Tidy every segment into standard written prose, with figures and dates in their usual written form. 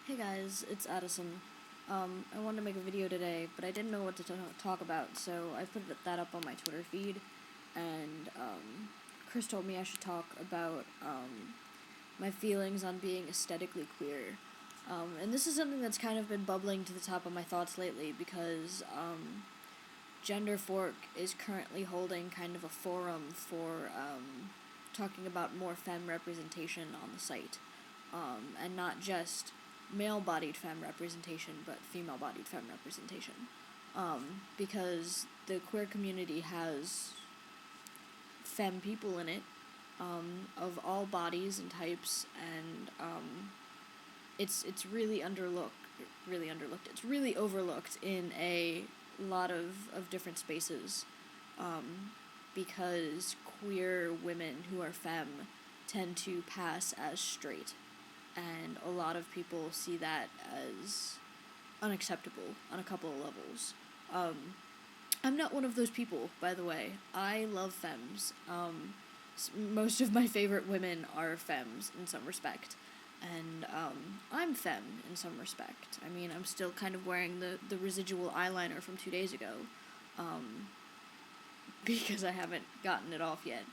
Hey guys, it's Addison. I wanted to make a video today, but I didn't know what to talk about, so I put that up on my Twitter feed, and Chris told me I should talk about my feelings on being aesthetically queer. And this is something that's kind of been bubbling to the top of my thoughts lately because Gender Fork is currently holding kind of a forum for talking about more femme representation on the site, and not just male-bodied femme representation, but female-bodied femme representation, because the queer community has femme people in it, of all bodies and types, and it's really underlooked. It's really overlooked in a lot of different spaces, because queer women who are femme tend to pass as straight, and a lot of people see that as unacceptable on a couple of levels. I'm not one of those people, by the way. I love femmes. Most of my favorite women are femmes in some respect, and I'm femme in some respect. I mean, I'm still kind of wearing the residual eyeliner from 2 days ago, because I haven't gotten it off yet.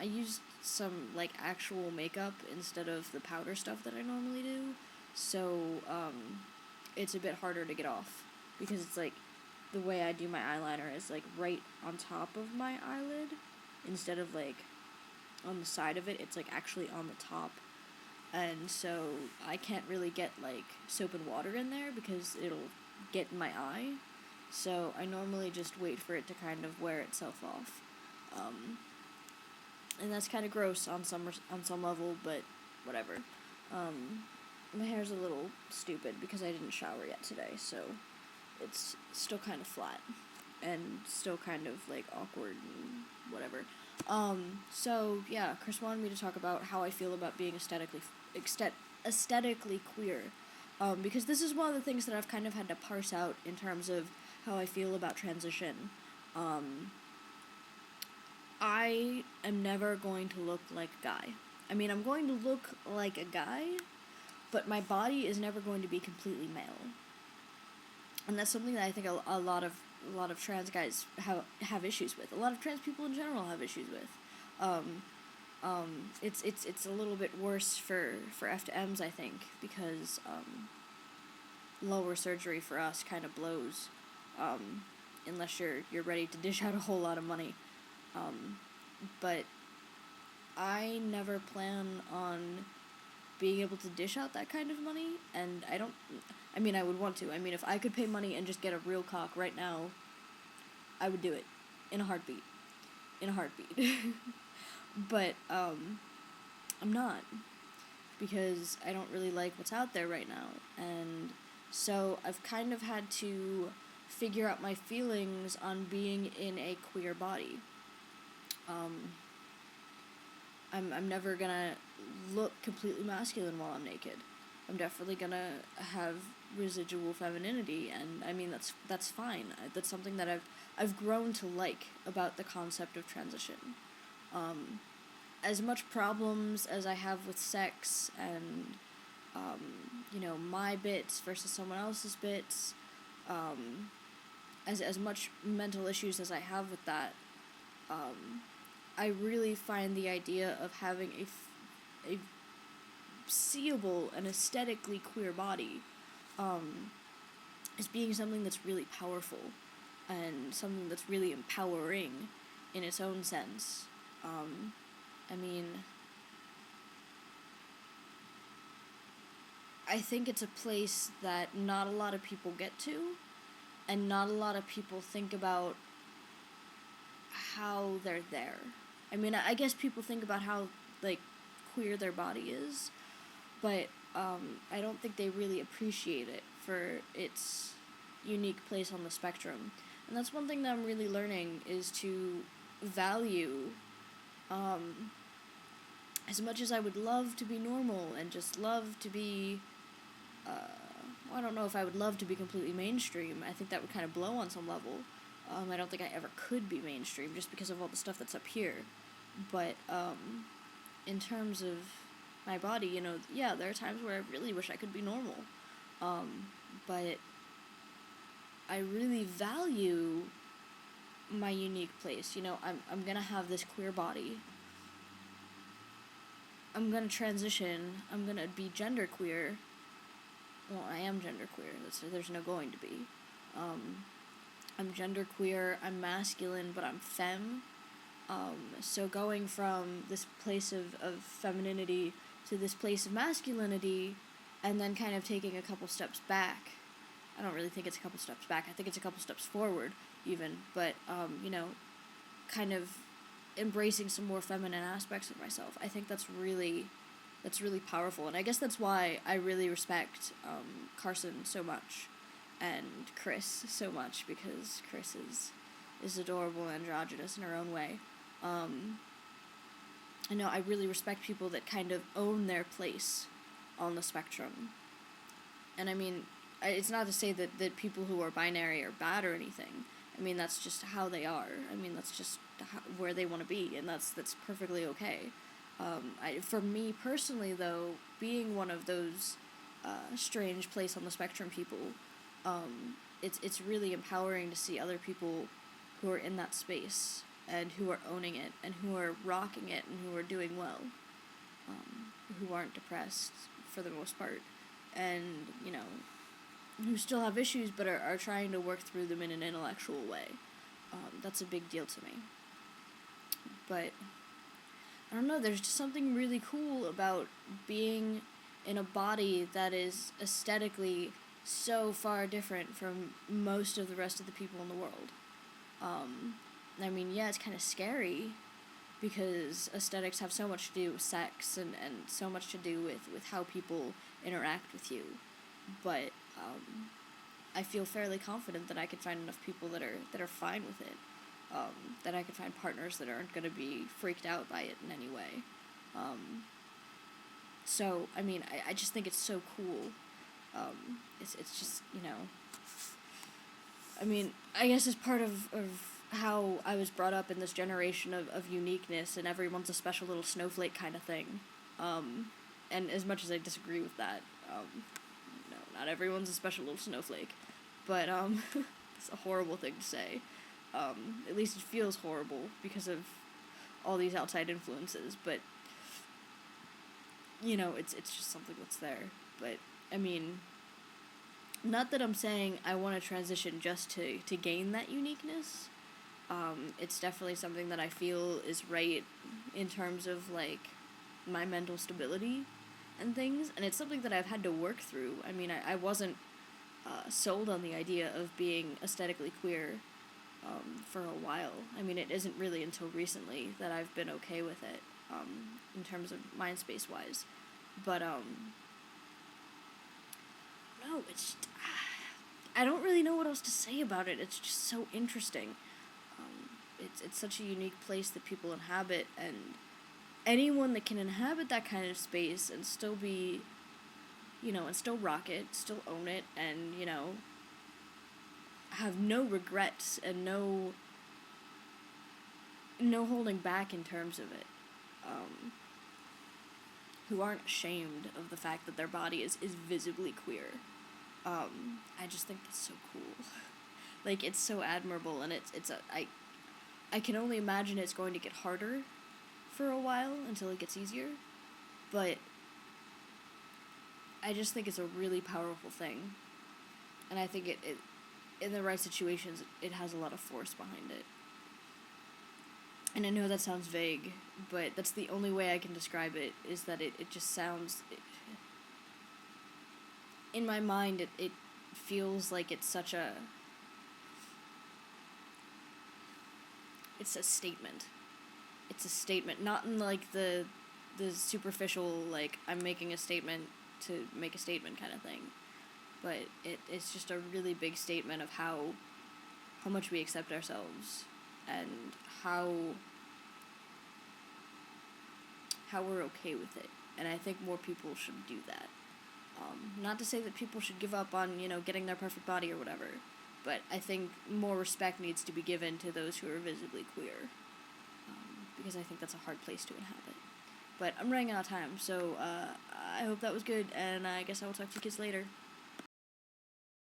I used some, actual makeup instead of the powder stuff that I normally do, so, it's a bit harder to get off, because it's, the way I do my eyeliner is, right on top of my eyelid, instead of, on the side of it. It's, actually on the top, and so I can't really get, soap and water in there, because it'll get in my eye, so I normally just wait for it to kind of wear itself off, and that's kind of gross on some level, but whatever. My hair's a little stupid because I didn't shower yet today, so it's still kind of flat and still kind of awkward and whatever. So yeah, Chris wanted me to talk about how I feel about being aesthetically queer, because this is one of the things that I've kind of had to parse out in terms of how I feel about transition. I am never going to look like a guy. I mean, I'm going to look like a guy, but my body is never going to be completely male. And that's something that I think a lot of trans guys have issues with. A lot of trans people in general have issues with. It's a little bit worse for FMs, I think, because lower surgery for us kind of blows, unless you're ready to dish out a whole lot of money. But I never plan on being able to dish out that kind of money, and I would want to. I mean, if I could pay money and just get a real cock right now, I would do it. In a heartbeat. But, I'm not. Because I don't really like what's out there right now, and so I've kind of had to figure out my feelings on being in a queer body. I'm never gonna look completely masculine while I'm naked. I'm definitely gonna have residual femininity, and I mean that's fine. That's something that I've grown to like about the concept of transition. As much problems as I have with sex and my bits versus someone else's bits, as much mental issues as I have with that, I really find the idea of having a seeable and aesthetically queer body, as being something that's really powerful, and something that's really empowering in its own sense. I think it's a place that not a lot of people get to, and not a lot of people think about how they're there. I mean, I guess people think about how, queer their body is, but, I don't think they really appreciate it for its unique place on the spectrum. And that's one thing that I'm really learning, is to value, as much as I would love to be normal and just love to be, I don't know if I would love to be completely mainstream. I think that would kind of blow on some level. I don't think I ever could be mainstream just because of all the stuff that's up here. But, in terms of my body, you know, yeah, there are times where I really wish I could be normal. But I really value my unique place. You know, I'm gonna have this queer body. I'm gonna transition. I'm gonna be genderqueer. Well, I am genderqueer. There's no going to be. I'm genderqueer. I'm masculine, but I'm femme. So going from this place of femininity to this place of masculinity, and then kind of taking a couple steps back. I don't really think it's a couple steps back. I think it's a couple steps forward, even. But, you know, kind of embracing some more feminine aspects of myself. I think that's really powerful. And I guess that's why I really respect Carson so much and Chris so much, because Chris is adorable and androgynous in her own way. I know I really respect people that kind of own their place on the spectrum. And I mean, it's not to say that people who are binary are bad or anything. I mean, that's just how they are. I mean, that's just where they want to be, and that's perfectly okay. For me personally, though, being one of those strange place on the spectrum people, it's really empowering to see other people who are in that space and who are owning it and who are rocking it and who are doing well, who aren't depressed for the most part, and, you know, who still have issues but are trying to work through them in an intellectual way. That's a big deal to me. But I don't know, there's just something really cool about being in a body that is aesthetically so far different from most of the rest of the people in the world. I mean, yeah, it's kind of scary, because aesthetics have so much to do with sex and so much to do with how people interact with you. But I feel fairly confident that I can find enough people that are fine with it. That I can find partners that aren't going to be freaked out by it in any way. So, I mean, I just think it's so cool. It's just, you know, I mean, I guess it's part of how I was brought up in this generation of uniqueness, and everyone's a special little snowflake kind of thing. And as much as I disagree with that, no, not everyone's a special little snowflake. But, it's a horrible thing to say. At least it feels horrible because of all these outside influences, but, you know, it's just something that's there. But, I mean, not that I'm saying I want to transition just to gain that uniqueness. It's definitely something that I feel is right in terms of, like, my mental stability and things, and it's something that I've had to work through. I mean, I wasn't sold on the idea of being aesthetically queer for a while. I mean, it isn't really until recently that I've been okay with it, in terms of mind space wise. But, no, it's, I don't really know what else to say about it. It's just so interesting. It's such a unique place that people inhabit, and anyone that can inhabit that kind of space and still be, you know, and still rock it, still own it, and, you know, have no regrets and no holding back in terms of it, who aren't ashamed of the fact that their body is visibly queer. I just think that's so cool. Like, it's so admirable, and I can only imagine it's going to get harder for a while until it gets easier, but I just think it's a really powerful thing, and I think it in the right situations, it has a lot of force behind it. And I know that sounds vague, but that's the only way I can describe it, is that it just sounds, in my mind, it feels like it's such a, it's a statement. It's a statement, not in, like, the superficial, like, I'm making a statement to make a statement kind of thing, but it's just a really big statement of how much we accept ourselves, and how we're okay with it. And I think more people should do that. Not to say that people should give up on, you know, getting their perfect body or whatever, but I think more respect needs to be given to those who are visibly queer, because I think that's a hard place to inhabit. But I'm running out of time, so I hope that was good, and I guess I will talk to you kids later.